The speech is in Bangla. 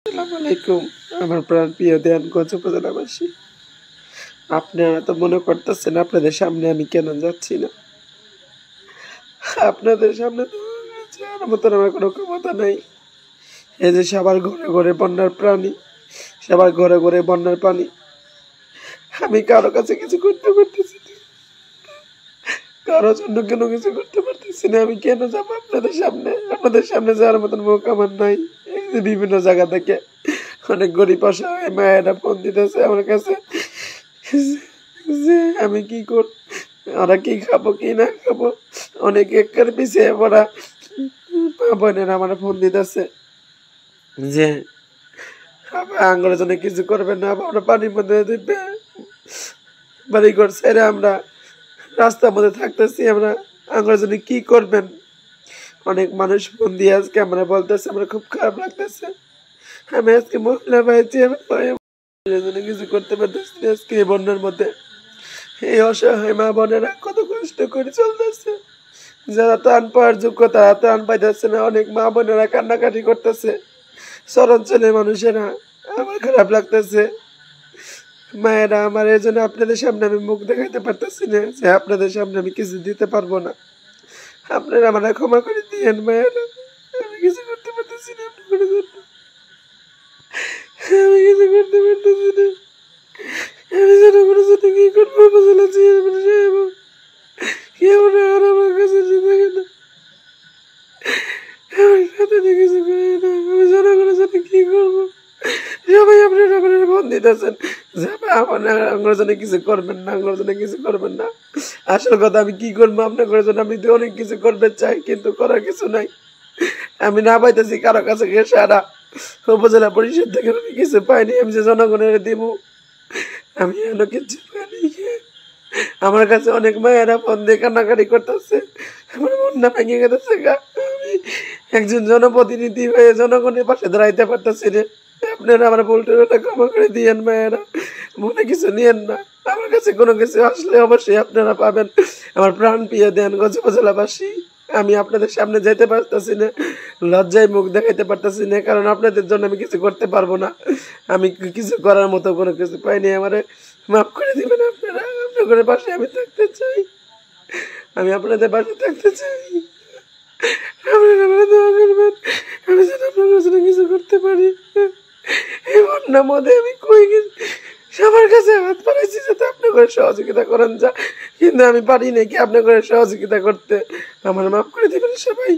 আসসালামু আলাইকুম। আমার প্রাণপ্রিয় দেয়ানগঞ্জ উপজেলাবাসী, আপনারা তো মনে করতেছেন আপনাদের সামনে আমি কেন যাচ্ছি না। আপনাদের সামনে তো যাওয়ার মতন আমার কোনো ক্ষমতা নাই। এই যে সবার ঘরে ঘরে বন্যার প্রাণী, সবার ঘরে ঘরে বন্যার পানি, আমি কারো কাছে কিছু করতে পারতেছি না, কারোর জন্য কোনো কিছু করতে পারতেছি না। আমি কেন যাবো আপনাদের সামনে? আপনাদের সামনে যাওয়ার মতন মুখ আমার নাই। এই যে বিভিন্ন জায়গা থেকে অনেক গরিব অসহায় মায়েরা ফোন দিতেছে আমার কাছে যে আমি কি কর, ওরা কি খাবো কি না খাবো। অনেক একের পিছিয়ে পড়া বোনেরা আমার ফোন দিতেছে যে আঙ্গুরের জন্য কিছু করবেন না, আমরা পানির মধ্যে দিবে বাড়ি ঘর ছেড়ে আমরা রাস্তার মধ্যে থাকতেছি, আমরা আঙ্গুরের জন্য কি করবেন। অনেক মানুষ ফোন দিয়ে আজকে আমরা বলতেছে আমরা খুব খারাপ লাগতেছে। আমি আজকে মহিলা পাইছি, আমি কিছু করতে পারতেছি না। আজকে এই বন্যার মধ্যে এই অসহায় মা বোনেরা কত কষ্ট করে চলতেছে, যারা ত্রাণ পাওয়ার যোগ্য তারা ত্রাণ পাইতেছে না। অনেক মা বোনেরা কান্নাকাটি করতেছে, শহরাঞ্চলের মানুষেরা। আমার খারাপ লাগতেছে মায়েরা আমার। এই জন্য আপনাদের সামনে আমি মুখ দেখাইতে পারতেছি না, যে আপনাদের সামনে আমি কিছু দিতে পারবো না। আপনারা আমার ক্ষমা করে দিয়েন মায়েরা, আমি কিছু করতে পারতেছি না আপনাদের জন্য, আমি কিছু করতে পারতেছি না। আমি জনগণের জন্য কি করবো? উপজেলা চেয়ারম্যান সাহেব কেউ না, আর আমার কাছে থাকে না, আমার সাথে কিছু করে না। আমি জনগণের জন্য কি করবো? সবাই আপনারা আপনারা ফোন দিতেছেন যে আমার জন্য কিছু করবেন না, আমার জন্য কিছু করবেন না। আসল কথা আমি কি করবো আপনার জন্য? আমি তো অনেক কিছু করতে চাই, কিন্তু করার কিছু নাই। আমি না পাইতেছি কারো কাছে গিয়ে সারা উপজেলা পরিষদ থেকে আমি কিছু পাইনি। আমি যে জনগণের দিব, আমি এখনো কিছু পাইনি। আমার কাছে অনেক মায়েরা ফোন দিয়ে কান্নাকাটি করতেছে, আমার মন না ভেঙে গেছে। আমি একজন জনপ্রতিনিধি হয়ে জনগণের পাশে দাঁড়াইতে পারতেছি না। আপনারা আমার ভুলটা ক্ষমা করে দিয়েন মায়েরা, মনে কিছু নিয়েন না। আমার কাছে কোনো কিছু আসলে অবশ্যই আপনারা পাবেন। আমার প্রাণ প্রিয় দেয়ানগঞ্জ উপজেলাবাসী, আমি আপনাদের সামনে যেতে পারতেছি না, লজ্জায় মুখ দেখাইতে পারতেছি না, কারণ আপনাদের জন্য আমি কিছু করতে পারবো না। আমি কিছু করার মতো কোনো কিছু পাইনি, আমারে মাফ করে দিবেন আপনারা। আপনাদের পাশে আমি থাকতে চাই, আমি আপনাদের পাশে থাকতে চাই। আপনারা আমার দোয়া করবেন, আমি যেন আপনাদের জন্য কিছু করতে পারি। এই বন্যার মধ্যে আমি কই গেছি, সবার কাছে হাত পাড়াইছি যাতে আপনি করে সহযোগিতা করেন যা, কিন্তু আমি পারি নাকি আপনার করে সহযোগিতা করতে। আমার মাফ করে দিবেন সবাই।